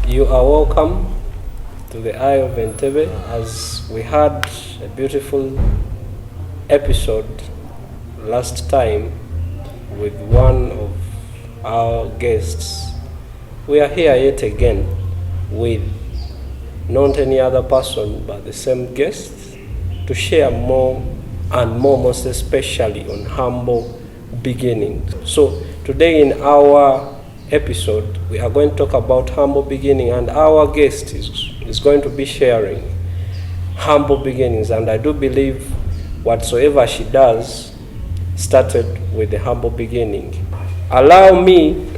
You are welcome to the Eye of Entebbe, as we had a beautiful episode last time with one of our guests. We are here yet again with not any other person but the same guest to share more and more, most especially on humble beginnings. So today in our episode, we are going to talk about humble beginning, and our guest is going to be sharing humble beginnings, and I do believe whatsoever she does started with the humble beginning. Allow me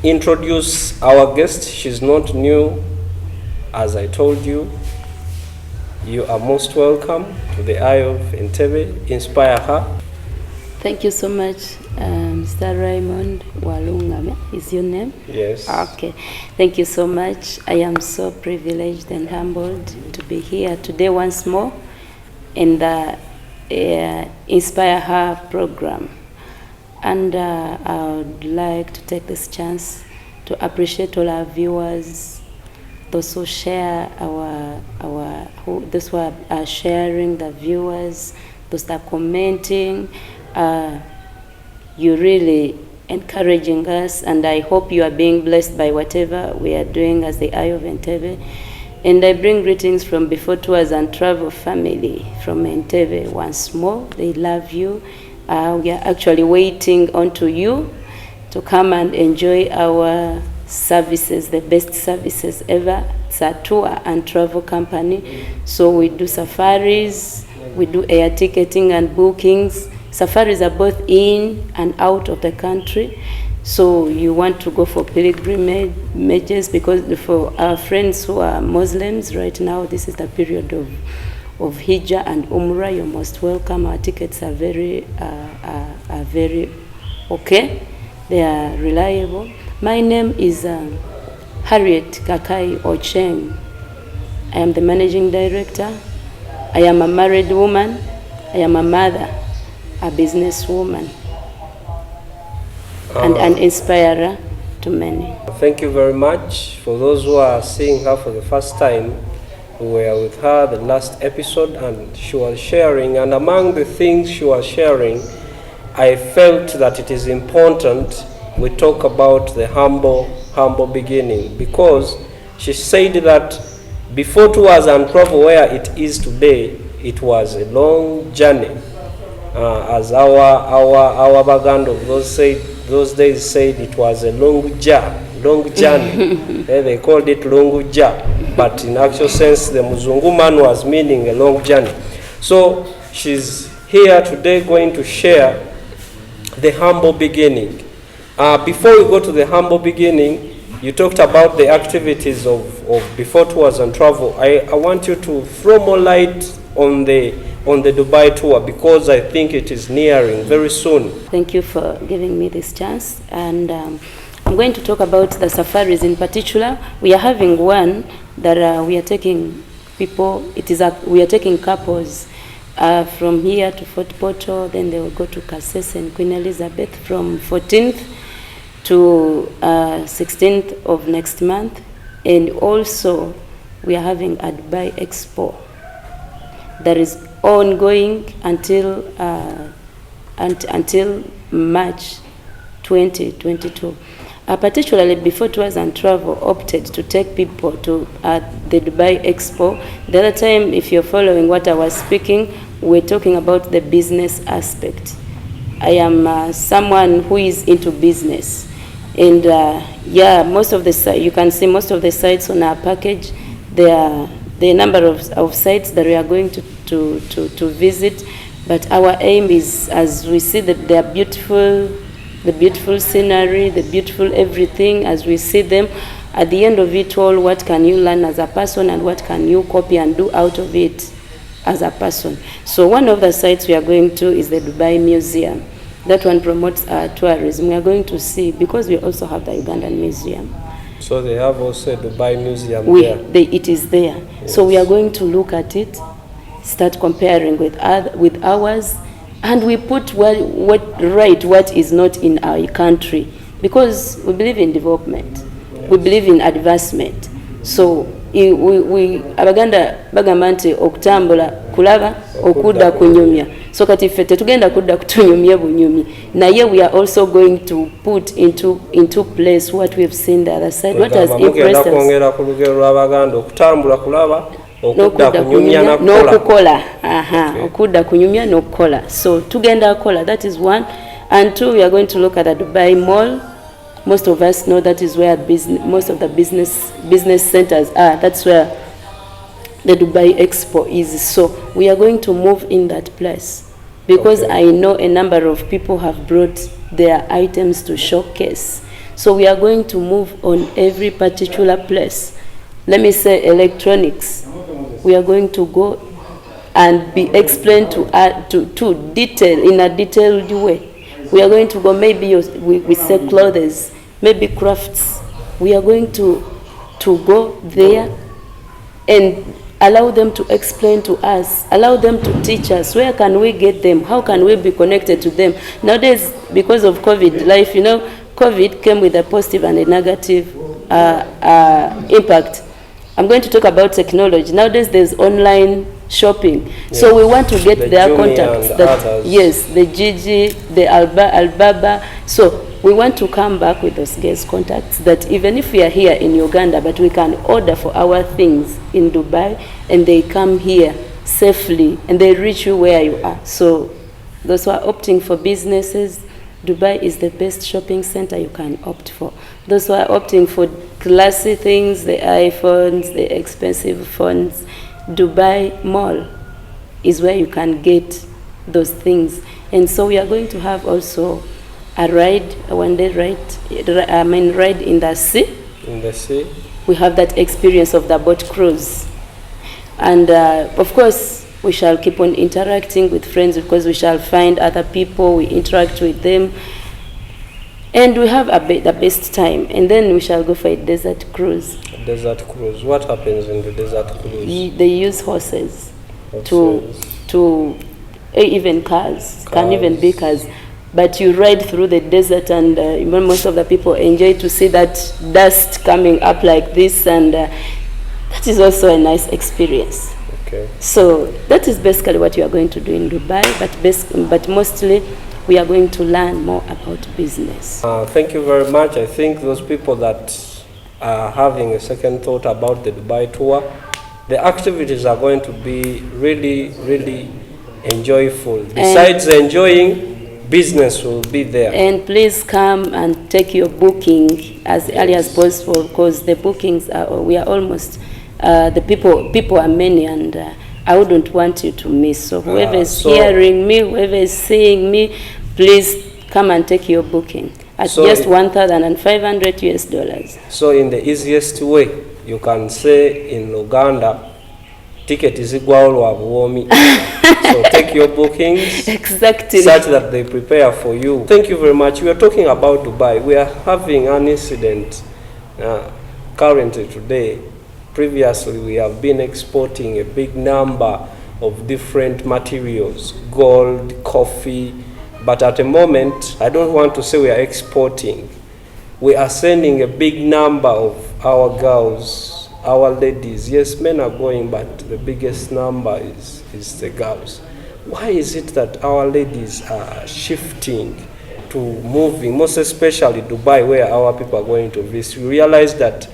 introduce our guest. She's not new, as I told you. You are most welcome to the Eye of Entebbe. Inspire her. Thank you so much, Mr. Raymond Walungame is your name? Yes. Okay. Thank you so much. I am so privileged and humbled to be here today once more in the Inspire Her program. And I would like to take this chance to appreciate all our viewers, those who share those who are sharing, the viewers, those that are commenting. You're really encouraging us, and I hope you are being blessed by whatever we are doing as the Eye of Entebbe. And I bring greetings from Before Tours and Travel family from Entebbe once more. They love you. We are actually waiting onto you to come and enjoy our services, the best services ever. It's a tour and travel company. So we do safaris, we do air ticketing and bookings. Safaris are both in and out of the country. So you want to go for pilgrimages, because for our friends who are Muslims right now, this is the period of Hijjah and Umrah. You're most welcome. Our tickets are very okay. They are reliable. My name is Harriet Kakai Ocheng. I am the managing director. I am a married woman. I am a mother, a businesswoman, and an inspirer to many. Thank you very much. For those who are seeing her for the first time, we were with her the last episode and she was sharing, and among the things she was sharing, I felt that it is important we talk about the humble beginning, because she said that Before Tours and Travel, where it is today, it was a long journey. As our background of those days said, it was a long journey. They called it long journey, but in actual sense, the Muzungu man was meaning a long journey. So she's here today going to share the humble beginning. Before we go to the humble beginning, you talked about the activities of Before Tours and Travel. I want you to throw more light on the Dubai tour, because I think it is nearing very soon. Thank you for giving me this chance. And I'm going to talk about the safaris in particular. We are having one that we are taking people. We are taking couples from here to Fort Portal. Then they will go to Kasese and Queen Elizabeth from 14th to 16th of next month. And also we are having a Dubai Expo that is ongoing until March 2022. Particularly Before Tours and Travel opted to take people to the Dubai Expo. The other time, if you're following what I was speaking, we're talking about the business aspect. I am someone who is into business, and most of the you can see most of the sites on our package. There are the number of sites that we are going to visit, but our aim is, as we see the beautiful scenery, the beautiful everything, as we see them, at the end of it all, what can you learn as a person and what can you copy and do out of it as a person. So one of the sites we are going to is the Dubai Museum. That one promotes tourism. We are going to see, because we also have the Ugandan Museum. So they have also a Dubai Museum there? It is there. Yes. So we are going to look at it, start comparing with ours, and we put what is not in our country, because we believe in development. We believe in advancement. So abaganda bagamba nti okutambula kulaba okudda kunyumya. So kati ffe tetugenda kudda kutunyumya bunyumyi, naye we are also going to put into place what we've seen the other side, what has impressed us. Kwongera ku lugero lw'abaganda okutambula kulaba okudda kunyumya n'okukola. Okudda kunyumya n'okukola. So tugenda kukola, that is one. And two, we are going to look at the Dubai Mall. Most of us know that is where most of the business centers are. That's where the Dubai Expo is. So we are going to move in that place because I know a number of people have brought their items to showcase. So we are going to move on every particular place. Let me say electronics. We are going to go and be explained to detail in a detailed way. We are going to go, maybe we sell clothes, maybe crafts. We are going to go there and allow them to explain to us, allow them to teach us. Where can we get them? How can we be connected to them? Nowadays, because of COVID life, COVID came with a positive and a negative impact. I'm going to talk about technology. Nowadays, there's online shopping. Yes. So we want to get their contacts. Yes, the Gigi, the Alibaba. So we want to come back with those guest contacts that even if we are here in Uganda, but we can order for our things in Dubai and they come here safely and they reach you where you are. So those who are opting for businesses, Dubai is the best shopping center you can opt for. Those who are opting for classy things, the iPhones, the expensive phones, Dubai Mall is where you can get those things. And so we are going to have also a one-day ride in the sea. In the sea. We have that experience of the boat cruise. And of course, we shall keep on interacting with friends because we shall find other people, we interact with them. And we have the best time. And then we shall go for a desert cruise. A desert cruise. What happens in the desert cruise? They use horses. to even cars, can even be cars. But you ride through the desert and most of the people enjoy to see that dust coming up like this, and that is also a nice experience. Okay. So that is basically what you are going to do in Dubai, but mostly we are going to learn more about business. Thank you very much. I think those people that are having a second thought about the Dubai tour, the activities are going to be really, really enjoyable. Besides enjoying, business will be there. And please come and take your booking as early as possible, because the bookings we are almost the people are many, and I wouldn't want you to miss. So whoever is hearing me, whoever is seeing me, please come and take your booking at just $1,500 US. So in the easiest way, you can say in Uganda, ticket is equal. So take your bookings exactly such that they prepare for you. Thank you very much. We are talking about Dubai. We are having an incident currently today. Previously, we have been exporting a big number of different materials, gold, coffee, but at the moment, I don't want to say we are exporting. We are sending a big number of our girls, our ladies. Yes, men are going, but the biggest number is the girls. Why is it that our ladies are shifting to moving, most especially Dubai, where our people are going to visit? We realize that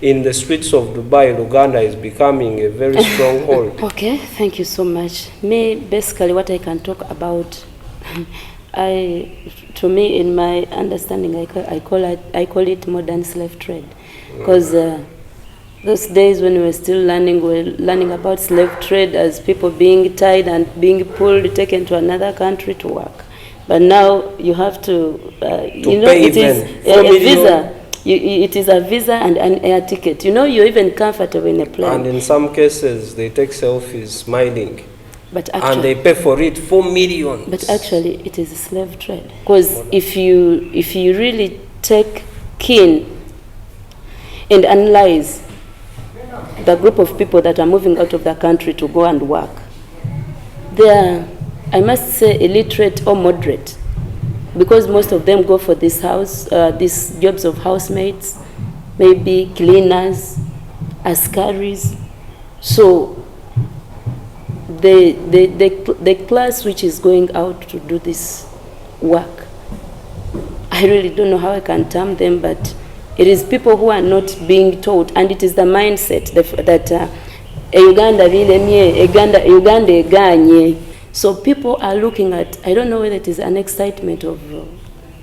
in the streets of Dubai, Uganda is becoming a very stronghold. Okay, thank you so much. Me, basically what I can talk about, to me, in my understanding, I call it modern slave trade, because those days when we were still learning about slave trade as people being tied and being pulled, taken to another country to work. But now you have to pay it is a visa. It is a visa and an air ticket. You're even comfortable in a plane. And in some cases, they take selfies smiling. But actually, and they pay for it $4 million. But actually, it is a slave trade. Because if you really take keen and analyze the group of people that are moving out of the country to go and work, they are, I must say, illiterate or moderate, because most of them go for these jobs of housemaids, maybe cleaners, askaris. So the class which is going out to do this work, I really don't know how I can term them, but it is people who are not being taught, and it is the mindset that Uganda Uganda eganye. So people are looking at, I don't know whether it is an excitement of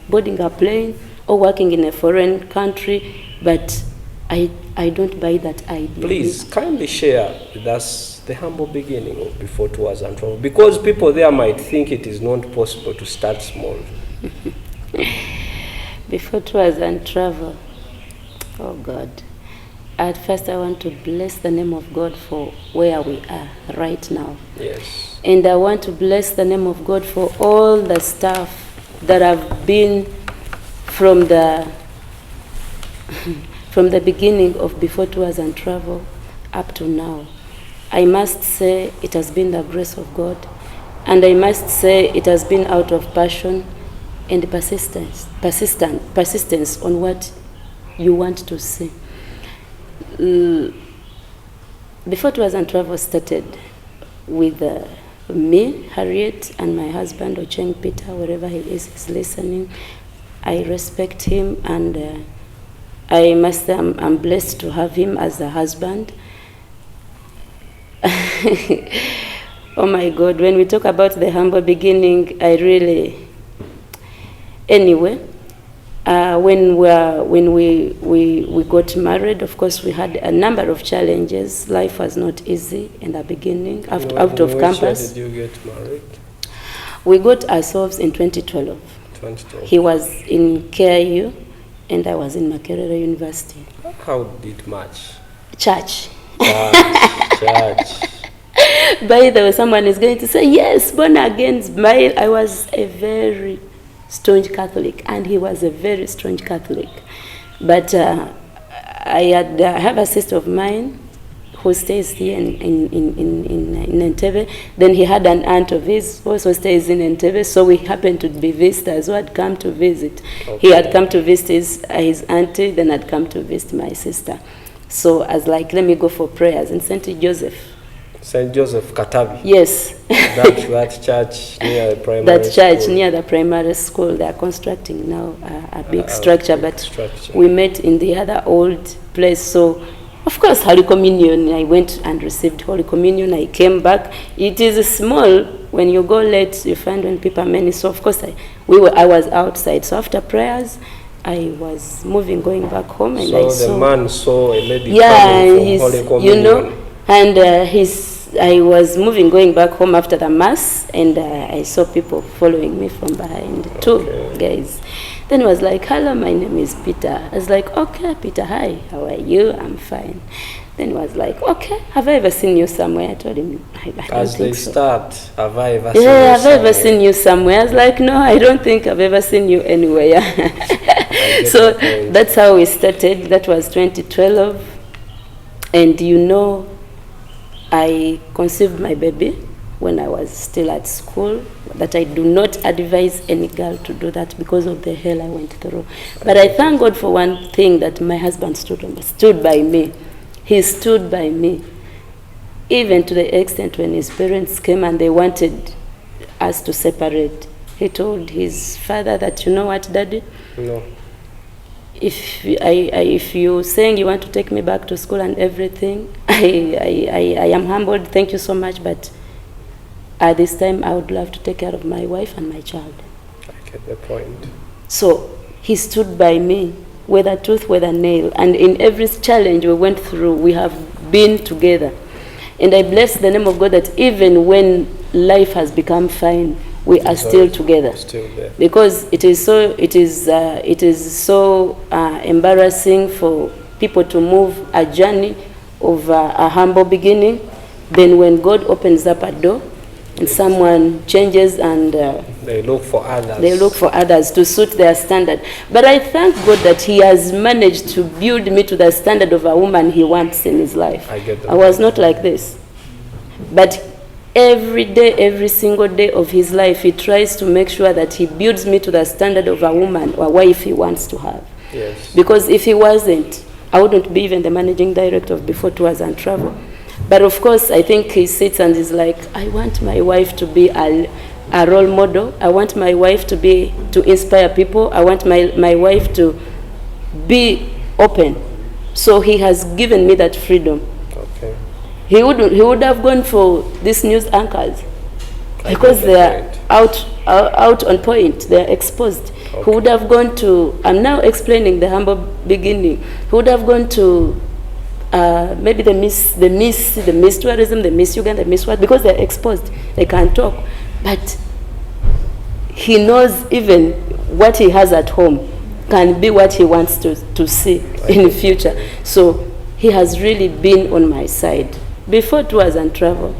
boarding a plane or working in a foreign country, but I don't buy that idea. Please kindly share with us the humble beginning of Before Tours and Travel, because people there might think it is not possible to start small. Before Tours and Travel, oh God. At first I want to bless the name of God for where we are right now. Yes. And I want to bless the name of God for all the staff that have been from the beginning of Before Tours and Travel up to now. I must say it has been the grace of God, and I must say it has been out of passion and persistence on what you want to see. Before Tours and Travel started with me, Harriet, and my husband, Ocheng Peter, wherever he is listening. I respect him, and I'm blessed to have him as a husband. Oh my God, when we talk about the humble beginning, anyway, when we got married, of course, we had a number of challenges. Life was not easy in the beginning, out of campus. When did you get married? We got ourselves in 2012. 2012. He was in KIU, and I was in Makerere University. How did it match? Church. Church. By the way, someone is going to say, yes, born again. I was a very staunch Catholic, and he was a very staunch Catholic. But I have a sister of mine who stays here in Entebbe. Then he had an aunt of his who also stays in Entebbe, so we happened to be visitors who had come to visit. Okay. He had come to visit his auntie, then had come to visit my sister. So I was like, let me go for prayers in St. Joseph. St. Joseph Katabi? Yes. that church near the primary that church school. Near the primary school. They are constructing now a big structure, we met in the other old place. So, of course, Holy Communion, I went and received Holy Communion. I came back. It is small. When you go late, you find when people are many. So, of course, I was outside. So, after prayers, I was going back home, and the man saw a lady coming from Holy Communion. You know, and I was going back home after the mass, and I saw people following me from behind, two guys. Then he was like, hello, my name is Peter. I was like, okay, Peter, hi, how are you? I'm fine. Then he was like, okay, have I ever seen you somewhere? I told him, I don't As think they so. Start, have I ever seen you have I ever seen you somewhere? I was like, no, I don't think I've ever seen you anywhere. So that's how we started. That was 2012. And you know, I conceived my baby when I was still at school, that I do not advise any girl to do that because of the hell I went through. But I thank God for one thing, that my husband stood by me. He stood by me, even to the extent when his parents came and they wanted us to separate. He told his father that, you know what, Daddy? No. If you're saying you want to take me back to school and everything, I am humbled. Thank you so much, but at this time I would love to take care of my wife and my child. I get the point. So he stood by me, whether tooth, whether nail, and in every challenge we went through, we have been together. And I bless the name of God that even when life has become fine, we are still together. Still there. Because it is so embarrassing for people to move a journey of a humble beginning. Then when God opens up a door and someone changes and they look for others. They look for others to suit their standard. But I thank God that He has managed to build me to the standard of a woman He wants in His life. I was not like this. But every day, every single day of his life, he tries to make sure that he builds me to the standard of a woman or wife he wants to have. Yes. Because if he wasn't, I wouldn't be even the managing director of Before Tours and Travel. But of course, I think he sits and is like, I want my wife to be a role model. I want my wife to inspire people. I want my wife to be open. So he has given me that freedom. Okay. He would have gone for these news anchors because they are out on point. They are exposed. Okay. Who would have gone to? I'm now explaining the humble beginning. Who would have gone to? Maybe the Miss Tourism, the Miss Uganda, the Miss what? Because they're exposed. They can't talk, but he knows even what he has at home can be what he wants to see in the future. So he has really been on my side. Before Tours and Travel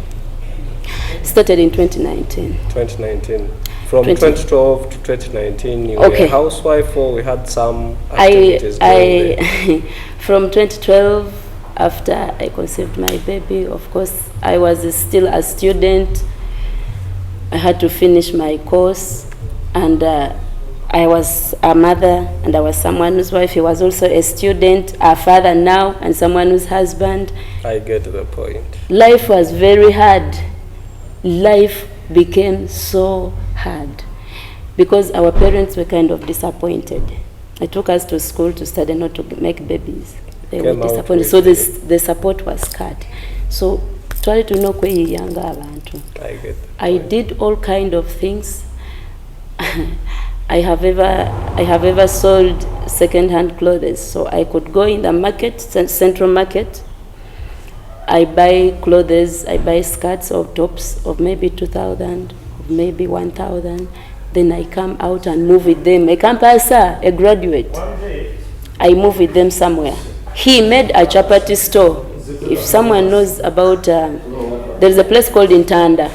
started in 2019. 2019. From 2012 to 2019, you were a housewife, or we had some activities going there? From 2012, after I conceived my baby, of course, I was still a student. I had to finish my course, and I was a mother, and I was someone whose wife. He was also a student, a father now, and someone whose husband. I get the point. Life was very hard. Life became so hard because our parents were kind of disappointed. They took us to school to study, not to make babies. They were disappointed. So the support was cut. So try to know kwe yanga abantu. I get that. I did all kind of things. I have ever sold second-hand clothes. So I could go in the market, central market. I buy clothes, I buy skirts or tops of maybe 2,000, of maybe 1,000. Then I come out and move with them. I can't pass a graduate. I move with them somewhere. He made a chapati store. If someone knows about, there's a place called Intanda.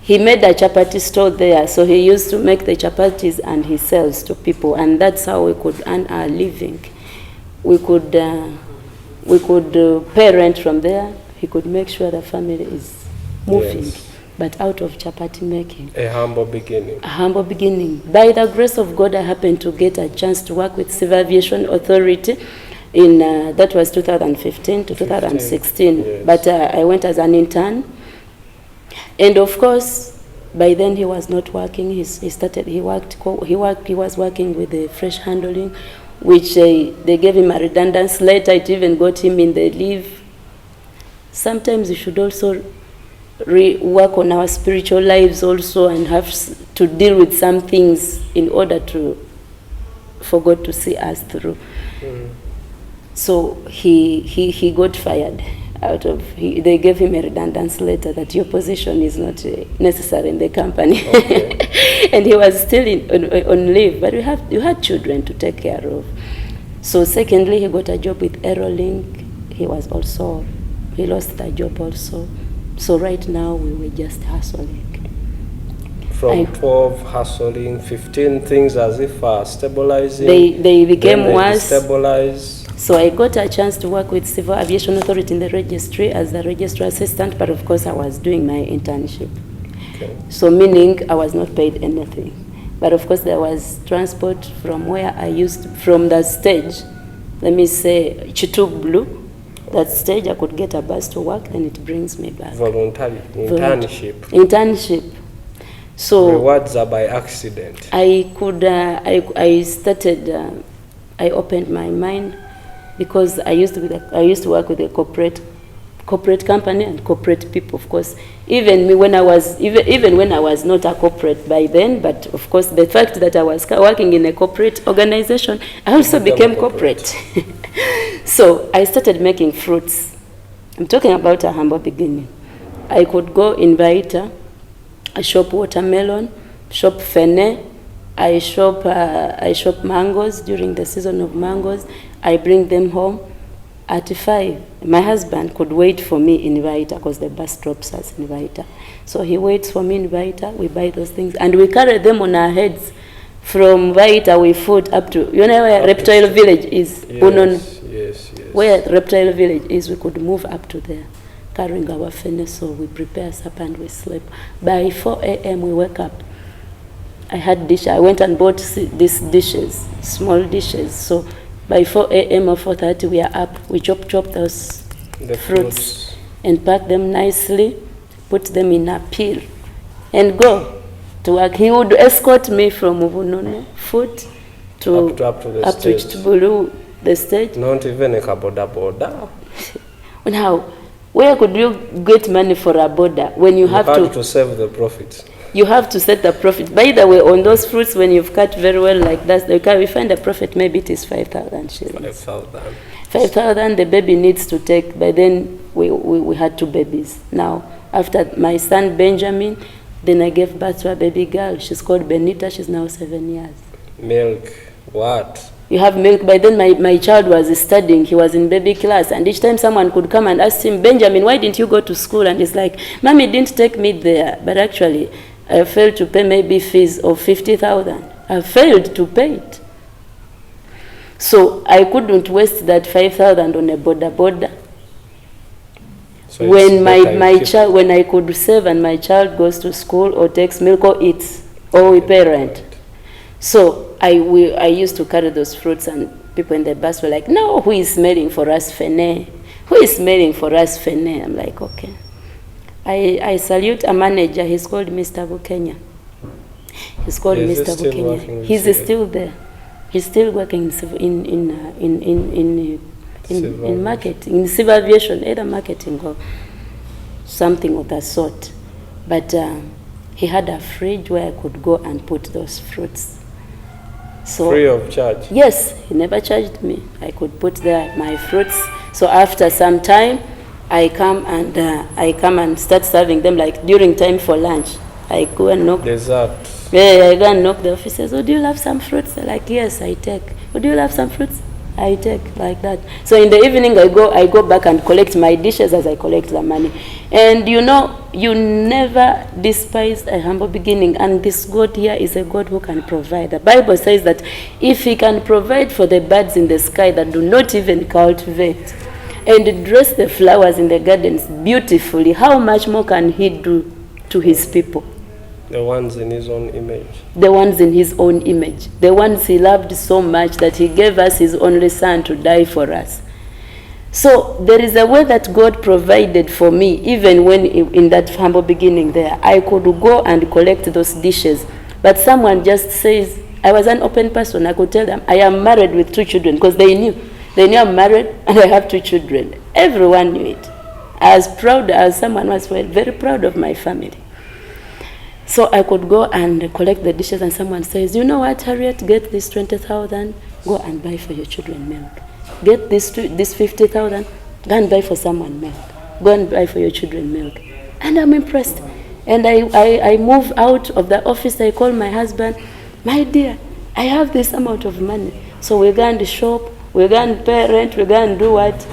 He made a chapati store there, so he used to make the chapatis and he sells to people, and that's how we could earn our living. We could pay rent from there. He could make sure the family is moving, yes. But out of chapati making. A humble beginning. A humble beginning. By the grace of God, I happened to get a chance to work with Civil Aviation Authority in, that was 2015 to 2016. Yes. But I went as an intern. And of course, by then he was not working. He was working with the fresh handling, which they gave him a redundancy. Later, it even got him in the leave. Sometimes we should also work on our spiritual lives also and have to deal with some things in order for God to see us through. Mm. So he got fired. They gave him a redundancy letter that your position is not necessary in the company. Okay. And he was still on leave, but you had children to take care of. So secondly, he got a job with Aerolink. He lost that job also. So right now we were just hustling. From 12 hustling, 15 things as if are stabilizing. They became worse. Stabilize. So I got a chance to work with Civil Aviation Authority in the registry as the registrar assistant, but of course I was doing my internship. Okay. So meaning I was not paid anything. But of course there was transport from where I from the stage, let me say Chitub Blue, that stage I could get a bus to work and it brings me back. Internship. So rewards are by accident. I opened my mind because I used to work with a corporate company and corporate people, of course. Even when I was not a corporate by then, but of course the fact that I was working in a corporate organization, I also became corporate. So I started making fruits. I'm talking about a humble beginning. I could go in Vaita, I shop watermelon, shop fene, I shop mangoes during the season of mangoes. I bring them home at 5. My husband could wait for me in Vaita because the bus drops us in Vaita. So he waits for me in Vaita, we buy those things, and we carry them on our heads. From Vaita, we foot up to, you know where Reptile Village is? Yes. Where Reptile Village is, we could move up to there, carrying our furnace, so we prepare supper and we sleep. By 4 a.m. we wake up. I went and bought these dishes, small dishes. So By 4 a.m. or 4:30, we are up. We chop those The fruits and pack them nicely, put them in a peel, and go to work. He would escort me from Uvunono foot to up to the stage. Chitubulu, the stage. Not even a boda. Now, where could you get money for a border when you have to save the profit? You have to set the profit. By the way, on those fruits, when you've cut very well like that, we find a profit, maybe it is 5,000 shillings. 5,000. 5,000 the baby needs to take. By then, we had 2 babies. Now, after my son Benjamin, then I gave birth to a baby girl. She's called Benita. She's now 7 years. Milk, what? You have milk. By then, my child was studying. He was in baby class. And each time someone could come and ask him, Benjamin, why didn't you go to school? And he's like, Mommy didn't take me there. But actually, I failed to pay maybe fees of 50,000. I failed to pay it. So I couldn't waste that 5,000 on a border. So when when I could save and my child goes to school or takes milk or eats, or we pay rent. So I used to carry those fruits, and people in the bus were like, no, who is smelling for us fene? Who is smelling for us fene? I'm like, okay. I salute a manager. He's called Mr. Bukenya. He's called Mr. Bukenya. He's still there. He's still working in marketing, in civil aviation, either marketing or something of that sort. But he had a fridge where I could go and put those fruits. So, free of charge? Yes, he never charged me. I could put there my fruits. So after some time, I come and start serving them, like during time for lunch. I go and knock. Dessert. Yeah, I go and knock the officers. Oh, do you love some fruits? They're like, yes, I take. Oh, do you love some fruits? I take, like that. So in the evening, I go back and collect my dishes as I collect the money. And you know, you never despise a humble beginning. And this God here is a God who can provide. The Bible says that if he can provide for the birds in the sky that do not even cultivate, and dress the flowers in the gardens beautifully, how much more can he do to his people? The ones in his own image. The ones in his own image. The ones he loved so much that he gave us his only son to die for us. So there is a way that God provided for me, even when in that humble beginning there, I could go and collect those dishes. But someone just says, I was an open person. I could tell them, I am married with 2 children, because they knew I'm married and I have 2 children. Everyone knew it. As proud as someone was, very proud of my family. So I could go and collect the dishes, and someone says, you know what, Harriet, get this 20,000, go and buy for your children milk. Get this 50,000, go and buy for someone milk. Go and buy for your children milk. And I'm impressed. And I move out of the office, I call my husband, my dear, I have this amount of money. So we go and shop, we go and pay rent, we go and do what?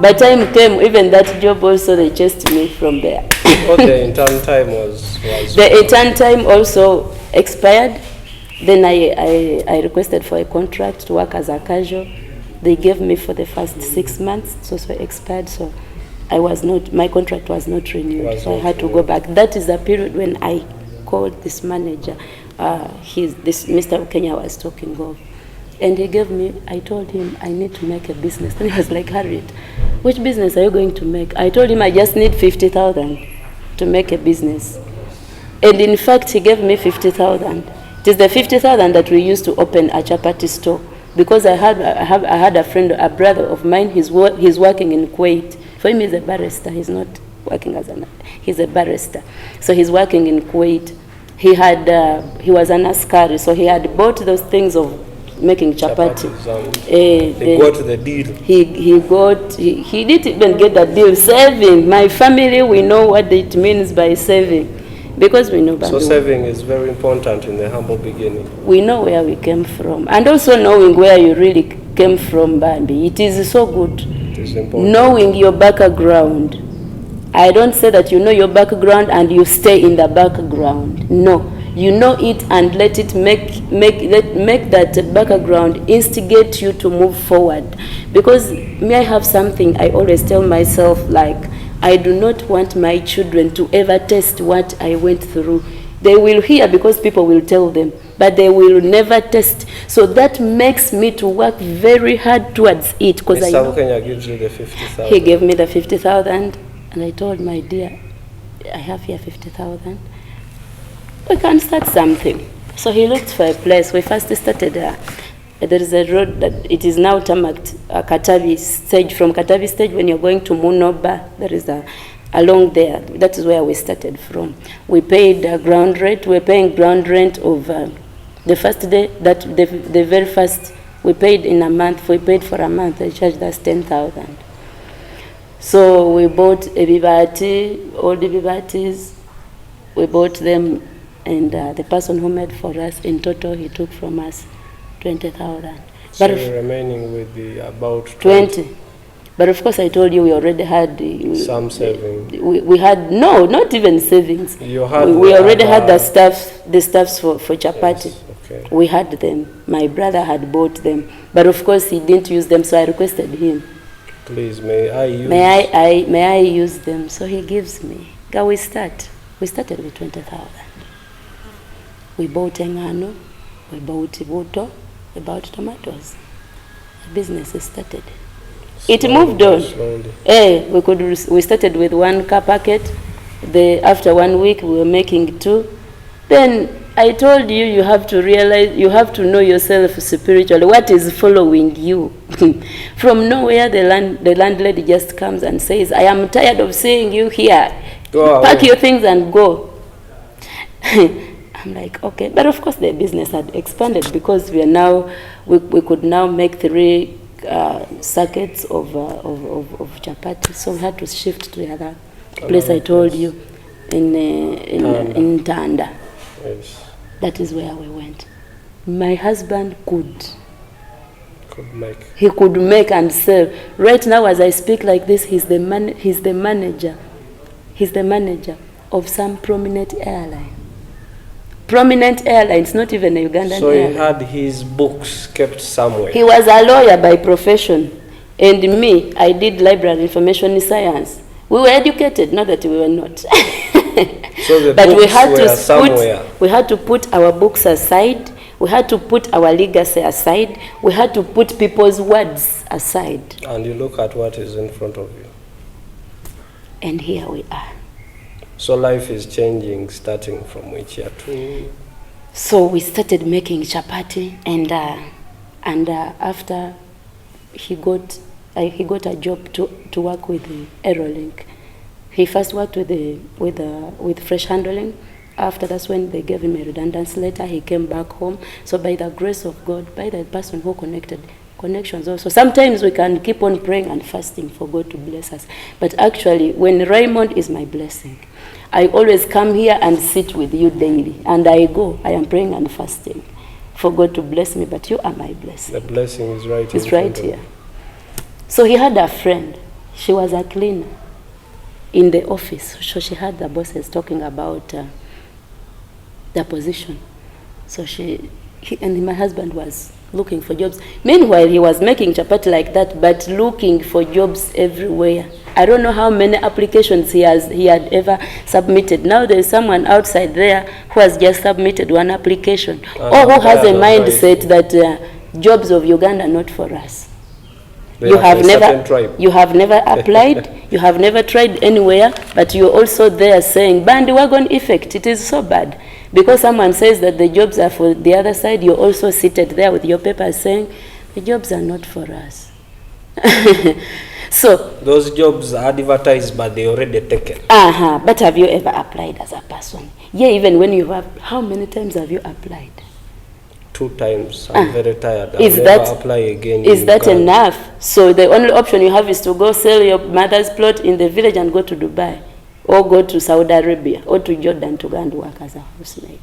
By time came, even that job also, they chased me from there. What the intern time was the intern time also expired. Then I requested for a contract to work as a casual. They gave me for the first 6 months. It also expired, so my contract was not renewed. So I had to go back. That is the period when I called this manager. This Mr. Kenya was talking of. And he gave me, I told him, I need to make a business. And he was like, Harriet, which business are you going to make? I told him I just need 50,000 to make a business. And in fact, he gave me 50,000. It is the 50,000 that we used to open a chapati store. Because I had a friend, a brother of mine, he's working in Kuwait. For him, he's a barrister. He's not working he's a barrister. So he's working in Kuwait. He was an askari, so he had bought those things of making chapati. He got the deal. He didn't even get the deal. Saving. My family, we know what it means by saving. Because we know Bambi. So saving is very important in the humble beginning. We know where we came from. And also knowing where you really came from, Bambi. It is so good. It is important. Knowing your background. I don't say that you know your background and you stay in the background. No. You know it and let it make that background instigate you to move forward. Because me, I have something I always tell myself, like, I do not want my children to ever taste what I went through They will hear because people will tell them, but they will never test. So that makes me to work very hard towards it, because I know. Mr. Kenya gives you the 50,000. He gave me the 50,000, and I told my dear, I have here 50,000. We can start something. So he looked for a place. We first started there is a road that it is now tarmacked, Katavi stage. From Katavi stage, when you're going to Munoba, there is along there. That is where we started from. We paid ground rent. We're paying ground rent of the first day, that the very first, we paid in a month. We paid for a month. They charged us 10,000. So we bought a Vivati, all the Vivatis. We bought them, and the person who made for us, in total, he took from us 20,000. So but you're remaining with the about 20. But of course, I told you we already had some savings. We had not even savings. You had we already had the stuffs for chapati. Yes, okay. We had them. My brother had bought them, but of course he didn't use them. So I requested him, please, may I use? May I use them? So he gives me. We started with 20,000. We bought engano, we bought buto, we bought tomatoes. The business started. It moved on. We started with 1 car packet. After 1 week, we were making 2. Then I told you, you have to realize, you have to know yourself spiritually. What is following you? From nowhere, the landlady just comes and says, I am tired of seeing you here. Pack your things and go. I'm like, okay. But of course, the business had expanded because we could now make 3 circuits of chapati. So we had to shift to the other place I told you, in Tanda. Yes. That is where we went. My husband could make. He could make and sell. Right now, as I speak like this, he's the manager. He's the manager of some prominent airline. Prominent airlines, not even a Ugandan so airline. He had his books kept somewhere. He was a lawyer by profession. And me, I did library information science. We were educated, not that we were not. So the but books we had were somewhere. We had to put our books aside. We had to put our legacy aside. We had to put people's words aside. And you look at what is in front of you. And here we are. So life is changing, starting from which year to? So we started making chapati, and after he got a job to work with the Aerolink. He first worked with fresh handling. After that's when they gave him a redundancy letter. He came back home. So by the grace of God, by the person who connections also. Sometimes we can keep on praying and fasting for God to bless us. But actually, when Raymond is my blessing, I always come here and sit with you daily. And I am praying and fasting for God to bless me, but you are my blessing. The blessing is right here. It's right here. So he had a friend. She was a cleaner in the office. So she had the bosses talking about the position. So and my husband was looking for jobs. Meanwhile, he was making chapati like that, but looking for jobs everywhere. I don't know how many applications he had ever submitted. Now there is someone outside there who has just submitted 1 application, or who has a mindset that jobs of Uganda are not for us. You have never applied, you have never tried anywhere, but you're also there saying, bandwagon effect, it is so bad. Because someone says that the jobs are for the other side, you're also seated there with your papers saying, the jobs are not for us. So those jobs are advertised, but they already taken. But have you ever applied as a person? Yeah, even when you have, how many times have you applied? 2 times. I'm very tired. I'll Is never apply again. Is that enough? So the only option you have is to go sell your mother's plot in the village and go to Dubai, or go to Saudi Arabia, or to Jordan to go and work as a housemaid.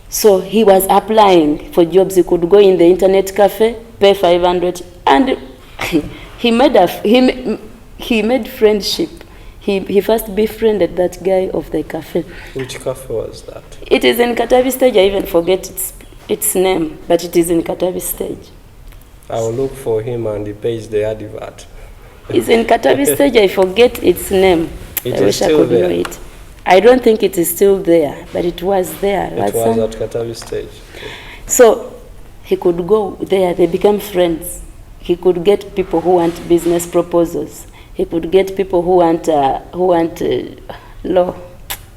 So he was applying for jobs. He could go in the internet cafe, pay 500, and he made friendship. He first befriended that guy of the cafe. Which cafe was that? It is in Katavi stage. I even forget its name, but it is in Katavi stage. I will look for him and he pays the advert. It's in Katavi stage. I forget its name. I wish I could know it. I don't think it is still there, but it was there. It was at Katavi stage. Okay. So he could go there, they became friends. He could get people who want business proposals. He could get people who want law,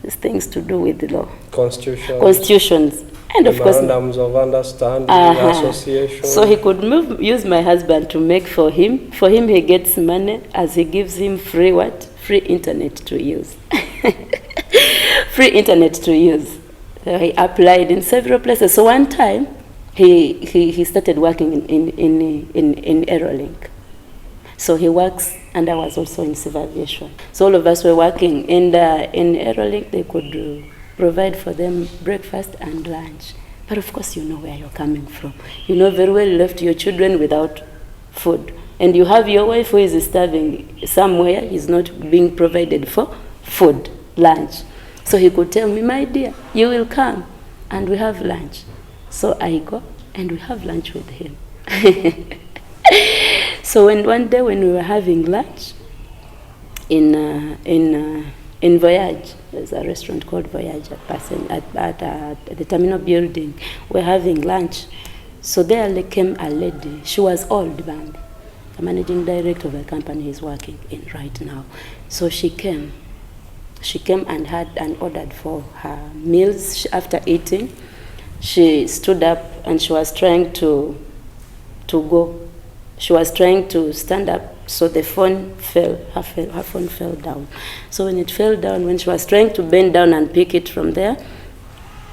these things to do with the law. Constitutions. And of course, memorandums of understanding, associations. So he could use my husband to make for him. For him, he gets money as he gives him free what? Free internet to use. Free internet to use. So he applied in several places. So one time, he started working in Aerolink. So he works, and I was also in civil aviation. So all of us were working in Aerolink. They could provide for them breakfast and lunch. But of course, you know where you're coming from. You know very well you left your children without food. And you have your wife who is starving somewhere, is not being provided for food, lunch. So he could tell me, my dear, you will come and we have lunch. So I go and we have lunch with him. So one day when we were having lunch in Voyage, there's a restaurant called Voyage at the terminal building. We're having lunch. So there came a lady. She was old, Bambi. The managing director of the company he's working in right now. So she came. She came and ordered for her meals. After eating, she stood up and she was trying to go. She was trying to stand up, so the phone fell. Her phone fell down. So when it fell down, when she was trying to bend down and pick it from there,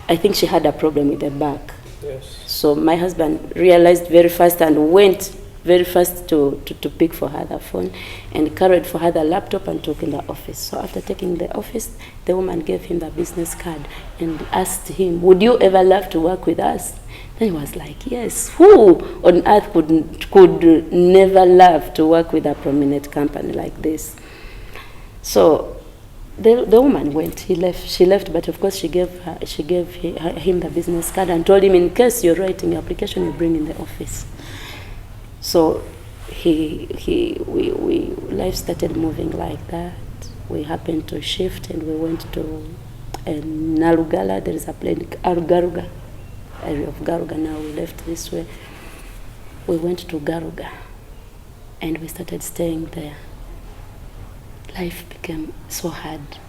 I think she had a problem with the back. Yes. So my husband realized very fast and went very fast to pick for her the phone and carried for her the laptop and took in the office. So after taking the office, the woman gave him the business card and asked him, would you ever love to work with us? Then he was like, yes. Who on earth could never love to work with a prominent company like this? So the woman went. She left, but of course she gave him the business card and told him, in case you're writing your application, you bring in the office. So life started moving like that. We happened to shift and we went to Nalugala. There is a place, Garuga, area of Garuga. Now we left this way. We went to Garuga and we started staying there. Life became so hard.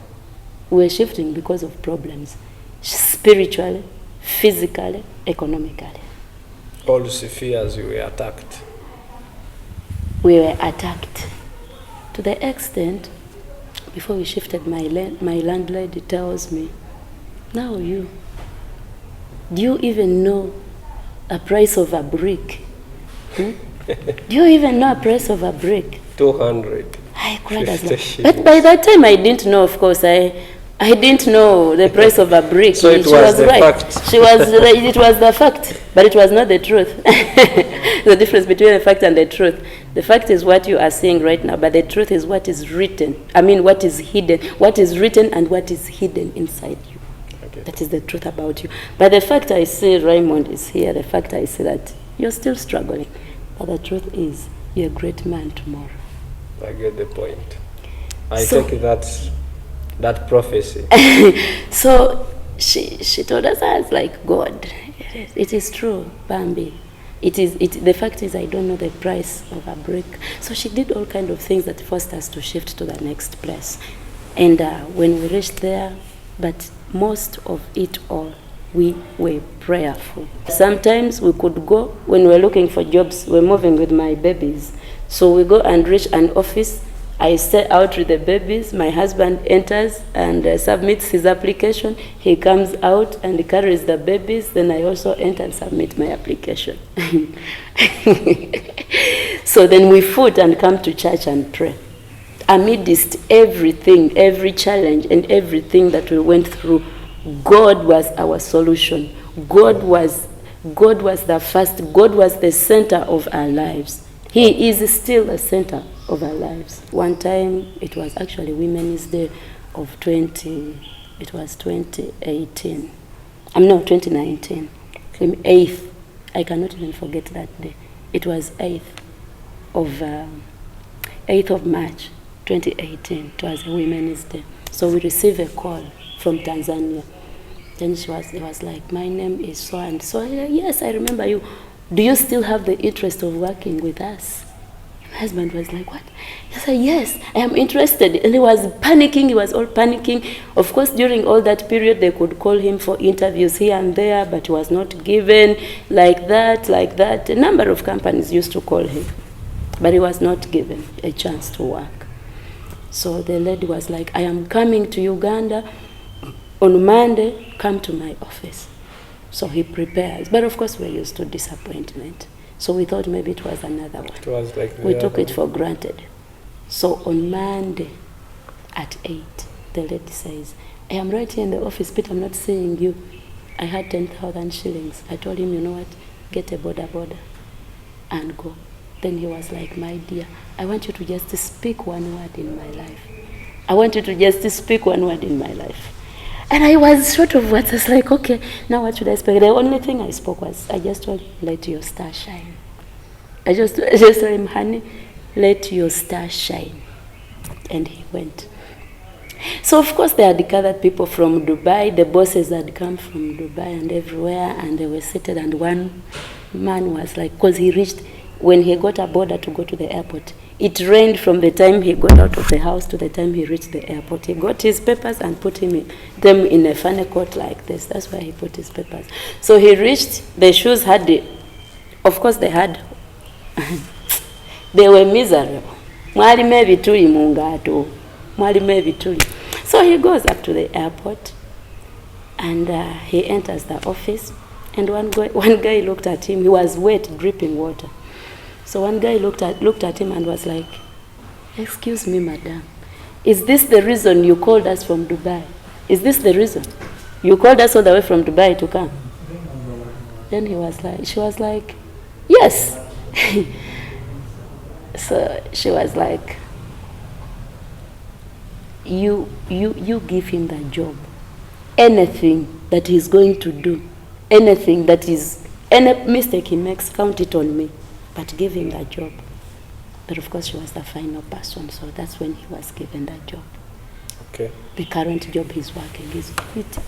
We were shifting because of problems, spiritually, physically, economically. All spheres you were attacked. We were attacked to the extent, before we shifted, my landlady tells me, now do you even know a price of a brick? Do you even know a price of a brick? 200. I cried as well. But by that time I didn't know, of course, I didn't know the price of a brick. So it was the fact. It was the fact, but it was not the truth. The difference between the fact and the truth. The fact is what you are seeing right now, but the truth is what is written. I mean, what is hidden, what is written and what is hidden inside you. Okay. That is the truth about you. But the fact I see Raymond is here, the fact I see that you're still struggling. But the truth is, you're a great man tomorrow. I get the point. I take that prophecy. So she told us, I was like, God, it is true, Bambi. The fact is I don't know the price of a brick. So she did all kind of things that forced us to shift to the next place. And when we reached there, but most of it all, we were prayerful. Sometimes we could go, when we were looking for jobs, we're moving with my babies. So we go and reach an office. I stay out with the babies. My husband enters and submits his application. He comes out and carries the babies. Then I also enter and submit my application. So then we foot and come to church and pray. Amidst everything, every challenge and everything that we went through, God was our solution. God was the first. God was the center of our lives. He is still the center of our lives. One time, it was actually Women's Day of 2018. 2019. 8th. I cannot even forget that day. It was 8th of March, 2018. It was a Women's Day. So we received a call from Tanzania. Then it was like, my name is so and so. Yes, I remember you. Do you still have the interest of working with us? My husband was like, what? He said, yes, I am interested. And he was panicking. He was all panicking. Of course, during all that period, they could call him for interviews here and there, but he was not given like that. A number of companies used to call him, but he was not given a chance to work. So the lady was like, I am coming to Uganda on Monday, come to my office. So he prepares. But of course, we're used to disappointment. So we thought maybe it was another one. It was like we took it for granted. So on Monday at 8, the lady says, I am right here in the office, Peter, I'm not seeing you. I had 10,000 shillings. I told him, you know what, get a border and go. Then he was like, my dear, I want you to just speak one word in my life. I want you to just speak one word in my life. And I was short of words. I was like, okay, now what should I speak? The only thing I spoke was, I just told him, let your star shine. I just told him, honey, let your star shine. And he went. So, of course, they had gathered people from Dubai. The bosses had come from Dubai and everywhere, and they were seated. And one man was like, because he reached, when he got a border to go to the airport, it rained from the time he got out of the house to the time he reached the airport. He got his papers and put them in a funny coat like this. That's where he put his papers. So he reached, the shoes had, of course they had, they were miserable. So he goes up to the airport and he enters the office, and one guy looked at him. He was wet, dripping water. So one guy looked at him and was like, excuse me, madam, is this the reason you called us from Dubai? Is this the reason? You called us all the way from Dubai to come? Then she was like, yes. So she was like, you give him that job. Anything that he's going to do, anything that is, any mistake he makes, count it on me. But give him that job. But of course, she was the final person, so that's when he was given that job. Okay. The current job he's working,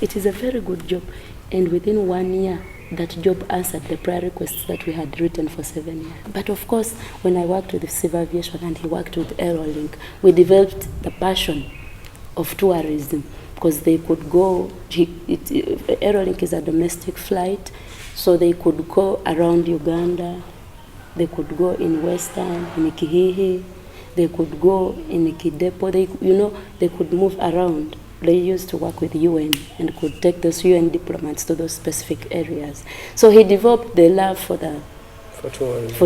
it is a very good job. And within 1 year, that job answered the prayer requests that we had written for 7 years. But of course, when I worked with the Civil Aviation and he worked with Aerolink, we developed the passion of tourism, because they could go, Aerolink is a domestic flight, so they could go around Uganda. They could go in Western, in Kihihi. They could go in Kidepo. They could move around. They used to work with UN and could take those UN diplomats to those specific areas. So he developed the love for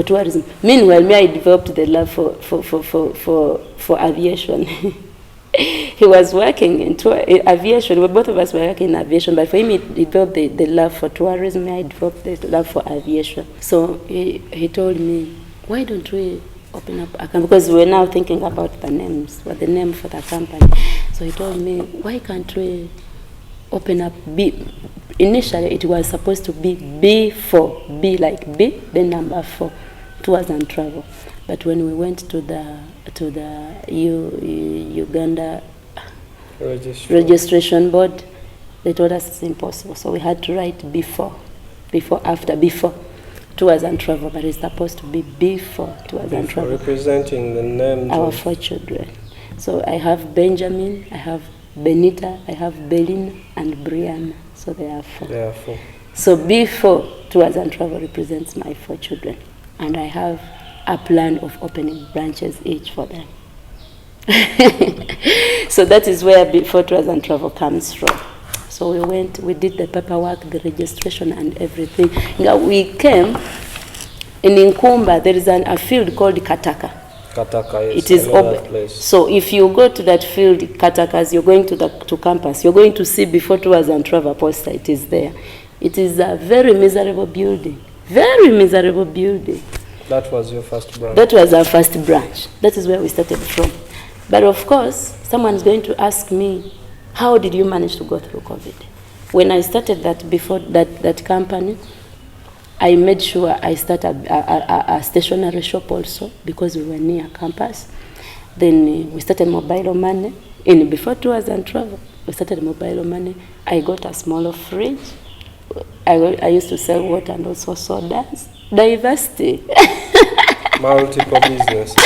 tourism. Meanwhile, I developed the love for aviation. He was working in aviation. Both of us were working in aviation, but for him, he developed the love for tourism. I developed the love for aviation. So he told me, why don't we open up a company? Because we were now thinking about the names, what the name for the company. So he told me, why can't we open up B? Initially, it was supposed to be B4, B like B, then number 4, tours and travel. But when we went to the Uganda registration board, they told us it's impossible. So we had to write before, tours and travel, but it's supposed to be before tours and travel. Representing the names our 4 children. So I have Benjamin, I have Benita, I have Belin, and Brianna. So there are 4. There are 4. So B4 tours and travel represents my 4 children, and I have a plan of opening branches each for them. So that is where B4 tours and travel comes from. So we did the paperwork, the registration and everything. Now we came in Nkumba. There is a field called Kataka. Kataka, yes. It is open. So if you go to that field, Katakas, you're going to campus. You're going to see B4 tours and travel poster. It is there. It is a very miserable building. Very miserable building. That was your first branch? That was our first branch. That is where we started from. But of course, someone's going to ask me, how did you manage to go through COVID? When I started that, before that company, I made sure I started a stationery shop also, because we were near campus. Then we started mobile money. In Before Tours and Travel, we started mobile money. I got a smaller fridge. I used to sell water and also sodas. Diversity. Multiple businesses.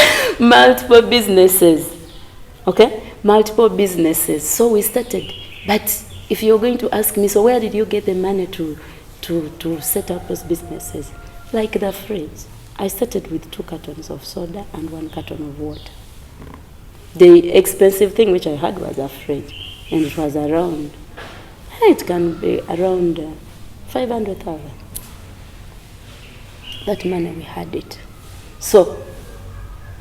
Multiple businesses. Okay? Multiple businesses. So we started. But if you're going to ask me, so where did you get the money to set up those businesses? Like the fridge. I started with 2 cartons of soda and 1 carton of water. The expensive thing which I had was a fridge, and it was around, it can be around 500,000. That money we had it. So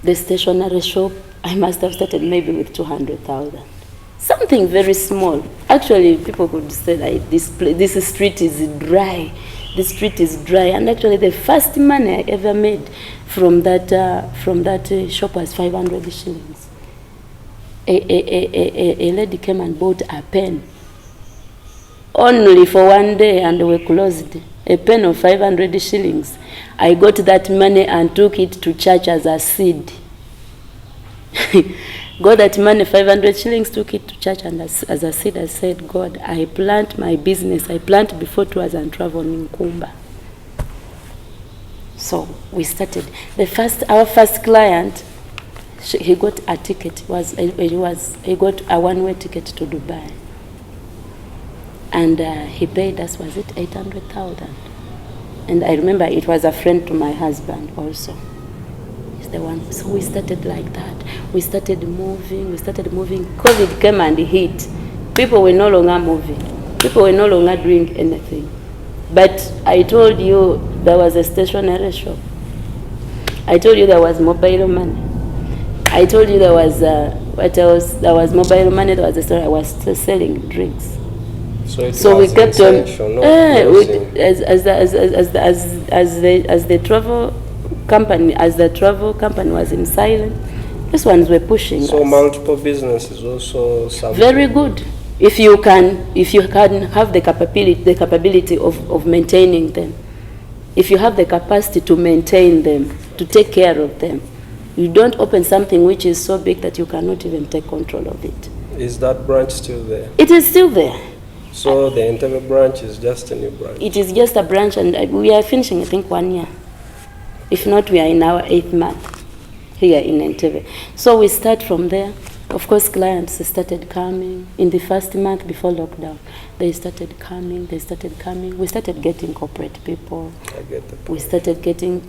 the stationery shop, I must have started maybe with 200,000. Something very small. Actually, people could say that this street is dry. This street is dry. And actually, the first money I ever made from that shop was 500 shillings. A lady came and bought a pen only for 1 day, and we closed. A pen of 500 shillings. I got that money and took it to church as a seed. Got that money, 500 shillings, took it to church, and as a seed, I said, God, I plant my business. I plant Before Tours and Travel in Kumba. So we started. Our first client, he got a ticket. He got a one-way ticket to Dubai, and he paid us, was it 800,000? And I remember it was a friend to my husband also. He's the one. So we started like that. We started moving. COVID came and hit. People were no longer moving. People were no longer doing anything. But I told you there was a stationery shop. I told you there was mobile money. I told you there was what else? There was mobile money. There was a store. I was still selling drinks. So we kept on. As the travel company was in silence, these ones were pushing. So us. Multiple businesses also. Something. Very good. If you can have the capability of maintaining them, if you have the capacity to maintain them, to take care of them. You don't open something which is so big that you cannot even take control of it. Is that branch still there? It is still there. So the Entebbe branch is just a new branch? It is just a branch, and we are finishing, I think, 1 year. If not, we are in our 8th month here in Entebbe. So we start from there. Of course, clients started coming. In the first month before lockdown, they started coming. We started getting corporate people. I get the point. We started getting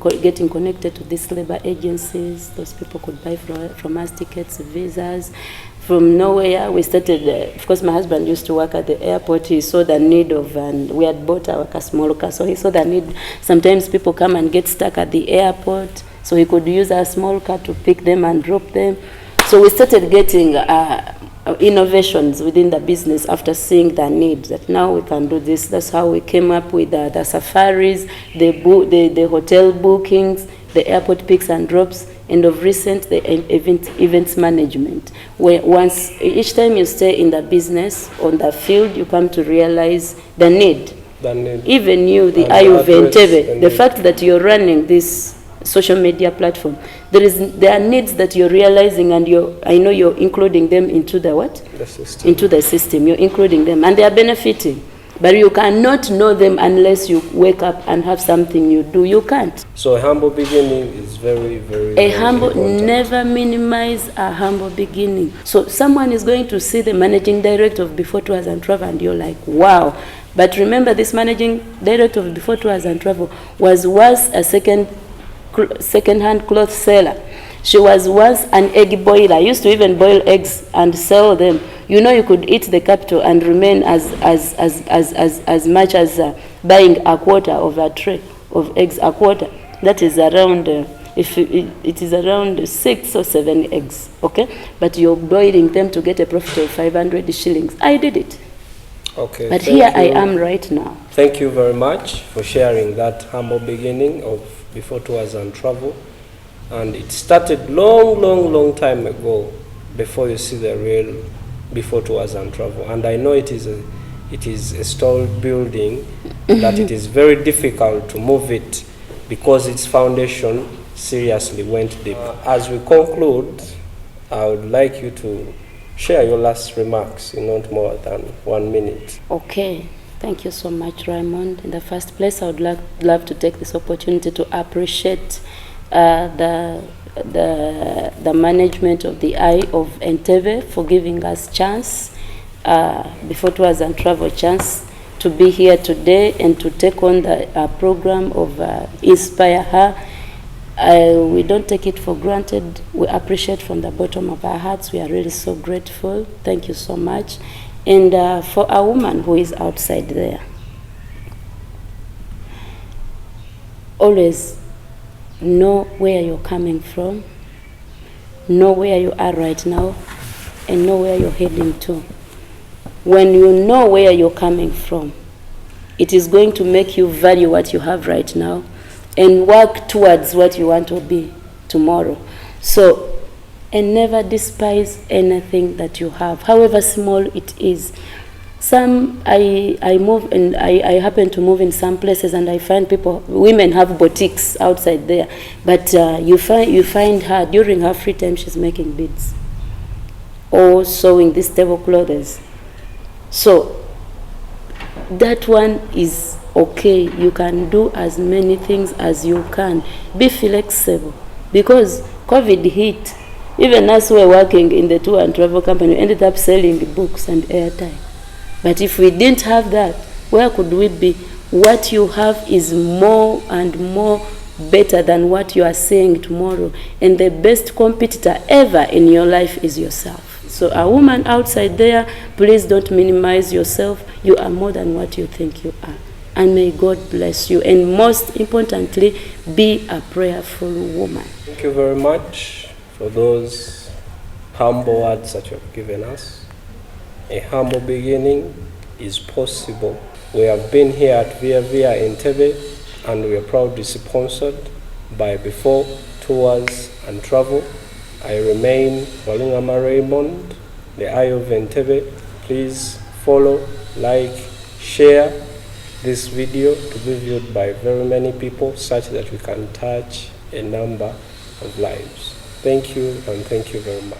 connected to these labor agencies. Those people could buy from us tickets, visas. From nowhere, we started, of course, my husband used to work at the airport. He saw the need of, and we had bought our small car, so he saw the need. Sometimes people come and get stuck at the airport, so he could use our small car to pick them and drop them. So we started getting innovations within the business after seeing the need that now we can do this. That's how we came up with the safaris, the hotel bookings, the airport picks and drops, and of recent the events management. Where each time you stay in the business on the field, you come to realize the need. Even you, the IU of Entebbe, the fact that you're running this social media platform, there are needs that you're realizing, and I know you're including them into the what? The system. Into the system. You're including them, and they are benefiting. But you cannot know them unless you wake up and have something you do. You can't. So a humble beginning is very, very, very important. Never minimize a humble beginning. So someone is going to see the managing director of Before Tours and Travel, and you're like, wow. But remember, this managing director of Before Tours and Travel was once a second-hand cloth seller. She was once an egg boiler. Used to even boil eggs and sell them. You know, you could eat the capital and remain as much as buying a quarter of a tray of eggs. A quarter, that is around, it is around 6 or 7 eggs, okay? But you're boiling them to get a profit of 500 shillings. I did it. Okay. But here I am right now. Thank you very much for sharing that humble beginning of Before Tours and Travel. And it started long time ago before you see the real Before Tours and Travel. And I know it is a stall building that it is very difficult to move it because its foundation seriously went deep. As we conclude, I would like you to share your last remarks in not more than 1 minute. Okay. Thank you so much, Raymond. In the first place, I would love to take this opportunity to appreciate the management of the Eye of Entebbe for giving us chance, Before Tours and Travel chance, to be here today and to take on the program of Inspire Her. We don't take it for granted. We appreciate from the bottom of our hearts. We are really so grateful. Thank you so much. And for a woman who is outside there, always know where you're coming from, know where you are right now, and know where you're heading to. When you know where you're coming from, it is going to make you value what you have right now and work towards what you want to be tomorrow. So, and never despise anything that you have, however small it is. I move and I happen to move in some places, and I find women have boutiques outside there, but you find her during her free time she's making beads or sewing these tablecloths. So that one is okay. You can do as many things as you can. Be flexible, because COVID hit. Even us who were working in the tour and travel company, we ended up selling books and airtime. But if we didn't have that, where could we be? What you have is more and more better than what you are saying tomorrow. And the best competitor ever in your life is yourself. So a woman outside there, please don't minimize yourself. You are more than what you think you are. And may God bless you. And most importantly, be a prayerful woman. Thank you very much for those humble words that you have given us. A humble beginning is possible. We have been here at Via Via Entebbe, and we are proudly sponsored by Before Tours and Travel. I remain Walungama Raymond, the Eye of Entebbe. Please follow, like, share this video to be viewed by very many people, such that we can touch a number of lives. Thank you, and thank you very much.